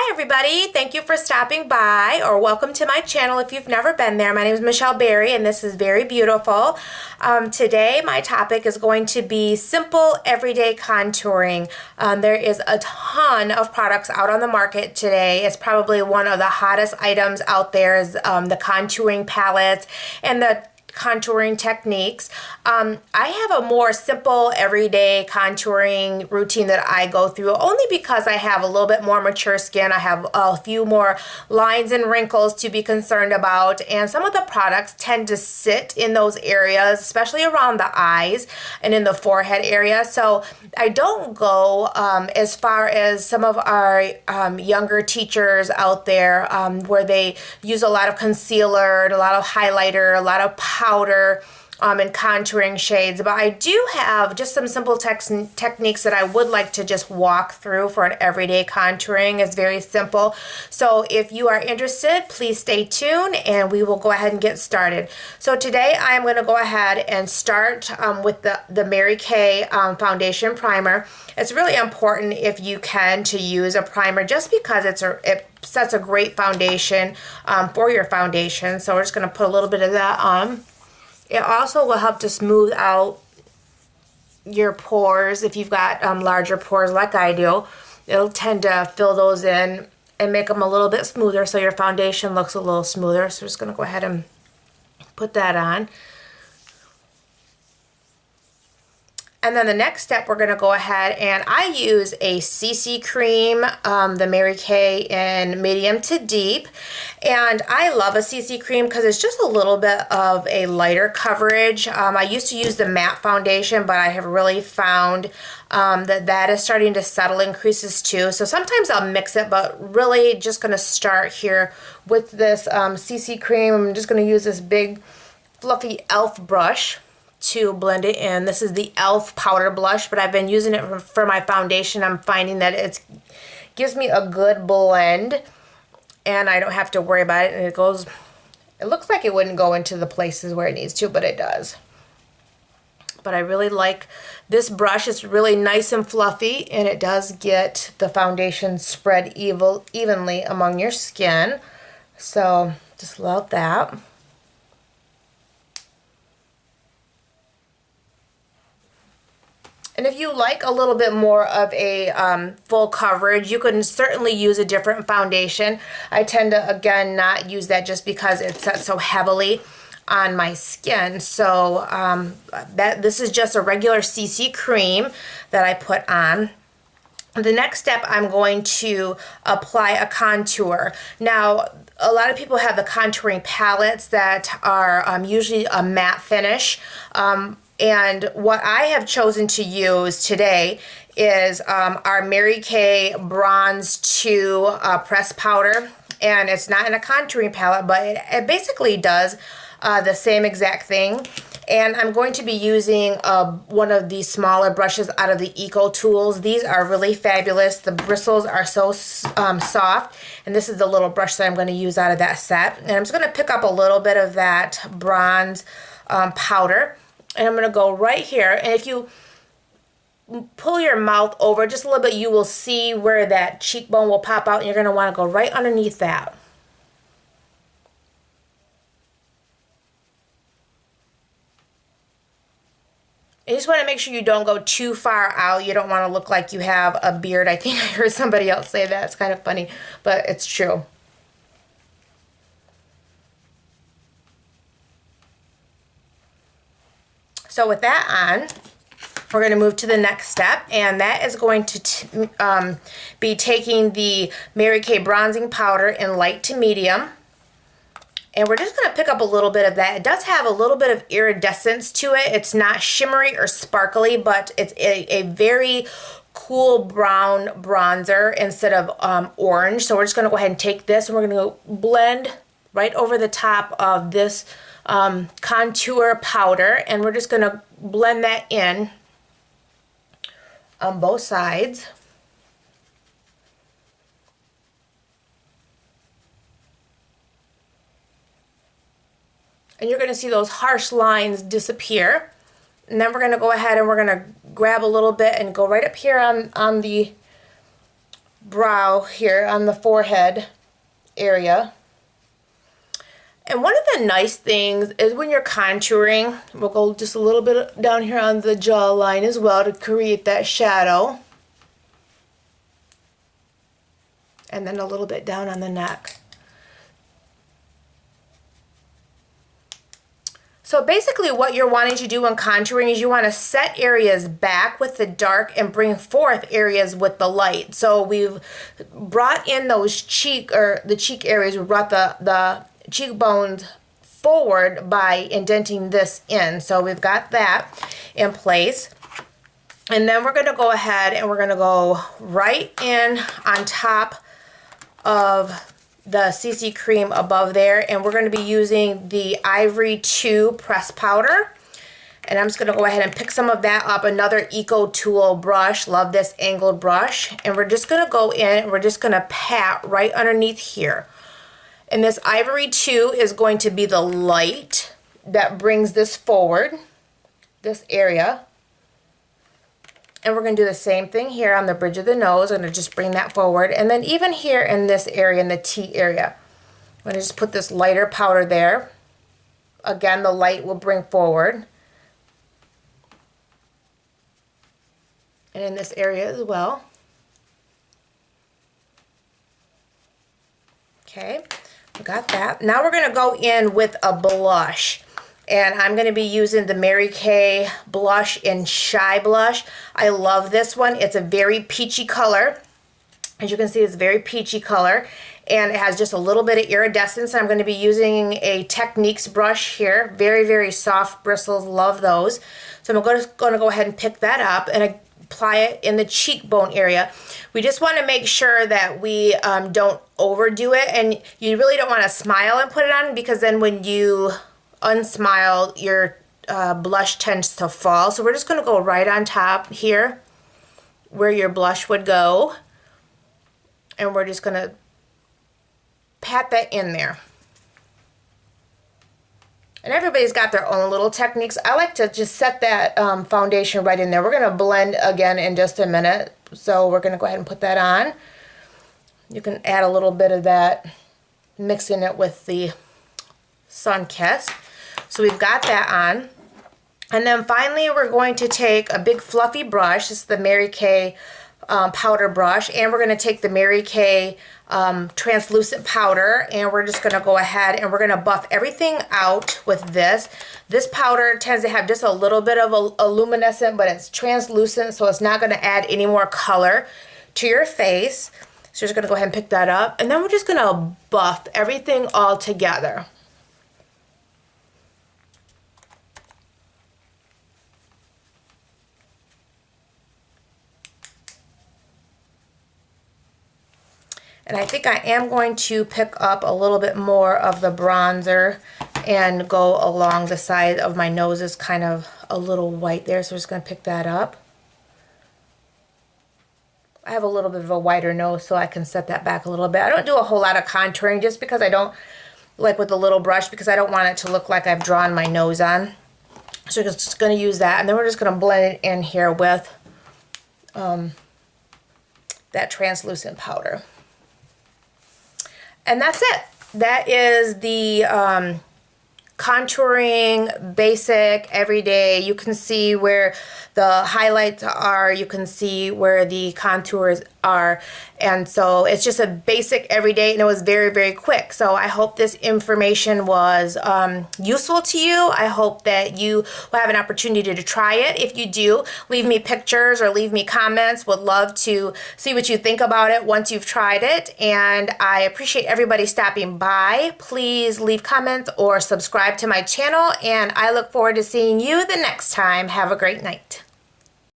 Hi everybody, thank you for stopping by, or welcome to my channel if you've never been there. My name is Michelle Berry and this is Very Beautiful. Today my topic is going to be simple everyday contouring. There is a ton of products out on the market today. It's probably one of the hottest items out there is the contouring palettes and the contouring techniques. I have a more simple everyday contouring routine that I go through only because I have a little bit more mature skin. I have a few more lines and wrinkles to be concerned about, and some of the products tend to sit in those areas, especially around the eyes and in the forehead area. So I don't go as far as some of our younger teachers out there where they use a lot of concealer, a lot of highlighter, a lot of powder and contouring shades, but I do have just some simple techniques that I would like to just walk through for an everyday contouring. It's very simple. So if you are interested, please stay tuned and we will go ahead and get started. So today I'm going to go ahead and start with the Mary Kay foundation primer. It's really important if you can to use a primer just because it sets a great foundation for your foundation. So we're just going to put a little bit of that on. It also will help to smooth out your pores. If you've got larger pores like I do, it'll tend to fill those in and make them a little bit smoother so your foundation looks a little smoother. So we're just going to go ahead and put that on. And then the next step, we're going to go ahead and I use a CC cream, the Mary Kay in medium to deep. And I love a CC cream because it's just a little bit of a lighter coverage. I used to use the matte foundation, but I have really found that is starting to settle in creases too. So sometimes I'll mix it, but really just going to start here with this CC cream. I'm just going to use this big fluffy e.l.f. brush to blend it in. This is the e.l.f. powder blush, but I've been using it for my foundation. I'm finding that it gives me a good blend and I don't have to worry about it, and it looks like it wouldn't go into the places where it needs to, but it does. But I really like this brush. It's really nice and fluffy and it does get the foundation spread evenly among your skin. So just love that. And if you like a little bit more of a full coverage, you can certainly use a different foundation. I tend to, again, not use that just because it sets so heavily on my skin. So this is just a regular CC cream that I put on. The next step, I'm going to apply a contour. Now, a lot of people have the contouring palettes that are usually a matte finish. And what I have chosen to use today is our Mary Kay Bronze 2 pressed powder. And it's not in a contouring palette, but it basically does the same exact thing. And I'm going to be using one of these smaller brushes out of the Eco Tools. These are really fabulous. The bristles are so soft. And this is the little brush that I'm going to use out of that set. And I'm just going to pick up a little bit of that bronze powder. And I'm going to go right here, and if you pull your mouth over just a little bit, you will see where that cheekbone will pop out, and you're going to want to go right underneath that. You just want to make sure you don't go too far out. You don't want to look like you have a beard. I think I heard somebody else say that. It's kind of funny, but it's true. So with that on, we're going to move to the next step, and that is going to be taking the Mary Kay bronzing powder in light to medium. And we're just going to pick up a little bit of that. It does have a little bit of iridescence to it. It's not shimmery or sparkly, but it's a very cool brown bronzer instead of orange. So we're just going to go ahead and take this, and we're going to blend right over the top of this contour powder, and we're just going to blend that in on both sides. And you're going to see those harsh lines disappear. And then we're going to go ahead and we're going to grab a little bit and go right up here on the brow here on the forehead area. And one of the nice things is when you're contouring, we'll go just a little bit down here on the jawline as well to create that shadow. And then a little bit down on the neck. So basically what you're wanting to do when contouring is you want to set areas back with the dark and bring forth areas with the light. So we've brought in those cheek areas, we brought the cheekbones forward by indenting this in. So we've got that in place. And then we're going to go ahead and we're going to go right in on top of the CC cream above there, and we're going to be using the Ivory 2 pressed powder. And I'm just going to go ahead and pick some of that up, another Eco Tool brush, love this angled brush, and we're just going to go in and we're just going to pat right underneath here. And this Ivory 2 is going to be the light that brings this forward, this area. And we're going to do the same thing here on the bridge of the nose. I'm going to just bring that forward. And then even here in this area, in the T area, I'm going to just put this lighter powder there. Again, the light will bring forward. And in this area as well. Okay, we got that. Now we're going to go in with a blush. And I'm going to be using the Mary Kay blush in Shy Blush. I love this one. It's a very peachy color. As you can see, it's a very peachy color. And it has just a little bit of iridescence. I'm going to be using a Techniques brush here. Very, very soft bristles. Love those. So I'm going to go ahead and pick that up and apply it in the cheekbone area. We just want to make sure that we don't overdo it. And you really don't want to smile and put it on, because then when you unsmile, your blush tends to fall. So we're just going to go right on top here where your blush would go, and we're just going to pat that in there. And everybody's got their own little techniques. I like to just set that foundation right in there. We're going to blend again in just a minute, so we're going to go ahead and put that on. You can add a little bit of that, mixing it with the Sun Kiss. So we've got that on. And then finally we're going to take a big fluffy brush. This is the Mary Kay powder brush. And we're going to take the Mary Kay translucent powder. And we're just going to go ahead and we're going to buff everything out with this. This powder tends to have just a little bit of a luminescent, but it's translucent, so it's not going to add any more color to your face. So you're just going to go ahead and pick that up. And then we're just going to buff everything all together. And I think I am going to pick up a little bit more of the bronzer and go along the side of my nose. Is kind of a little white there, so I'm just going to pick that up. I have a little bit of a wider nose, so I can set that back a little bit. I don't do a whole lot of contouring just because I don't like with the little brush, because I don't want it to look like I've drawn my nose on. So I'm just going to use that, and then we're just going to blend it in here with that translucent powder. And that's it. That is the contouring, basic, everyday. You can see where the highlights are. You can see where the contours are. And so it's just a basic everyday, and it was very, very quick. So I hope this information was useful to you. I hope that you will have an opportunity to try it. If you do, leave me pictures or leave me comments. Would love to see what you think about it once you've tried it. And I appreciate everybody stopping by. Please leave comments or subscribe to my channel, and I look forward to seeing you the next time. Have a great night.